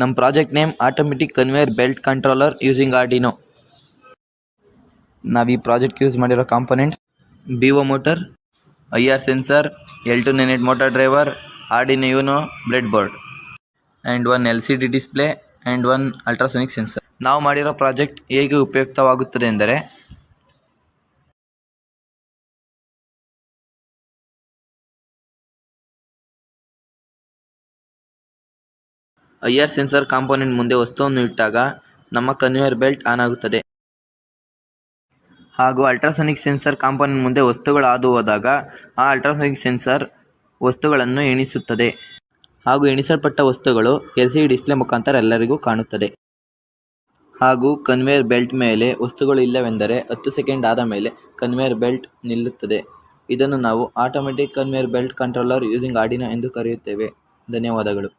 ನಮ್ಮ project name automatic conveyor belt controller using Arduino. ನಾವು ಈ ಪ್ರಾಜೆಕ್ಟ್ ಯೂಸ್ ಮಾಡಿರೋ components BO motor, IR sensor, L298 motor driver, Arduino YONO bread board and 1 LCD display and 1 ultrasonic sensor. ನಾವು ಮಾಡಿರೋ project ಹೇಗೆ ಉಪಯುಕ್ತವಾಗುತ್ತದೆ ಎಂದರೆ, IR sensor component ಮುಂದೆ ವಸ್ತುವನ್ನು ಇಟ್ಟಾಗ ನಮ್ಮ ಕನ್ವೇಯರ್ ಬೆಲ್ಟ್ ಆನ್ ಆಗುತ್ತದೆ. ಹಾಗೂ ಅಲ್ಟ್ರಾಸೋನಿಕ್ ಸೆನ್ಸರ್ ಕಾಂಪೊನೆಂಟ್ ಮುಂದೆ ವಸ್ತುಗಳು ಹಾದು ಹೋದಾಗ ಆ ಅಲ್ಟ್ರಾಸೋನಿಕ್ ಸೆನ್ಸರ್ ವಸ್ತುಗಳನ್ನು ಎಣಿಸುತ್ತದೆ. ಹಾಗೂ ಎಣಿಸಲ್ಪಟ್ಟ ವಸ್ತುಗಳು LCD ಡಿಸ್ಪ್ಲೇ ಮುಖಾಂತರ ಎಲ್ಲರಿಗೂ ಕಾಣುತ್ತದೆ. ಹಾಗೂ ಕನ್ವೇಯರ್ ಬೆಲ್ಟ್ ಮೇಲೆ ವಸ್ತುಗಳು ಇಲ್ಲವೆಂದರೆ 10 ಸೆಕೆಂಡ್ ಆದ ಮೇಲೆ ಕನ್ವೇಯರ್ ಬೆಲ್ಟ್ ನಿಲ್ಲುತ್ತದೆ. ಇದನ್ನು ನಾವು automatic conveyor belt controller using Arduino ಎಂದು ಕರೆಯುತ್ತೇವೆ. ಧನ್ಯವಾದಗಳು.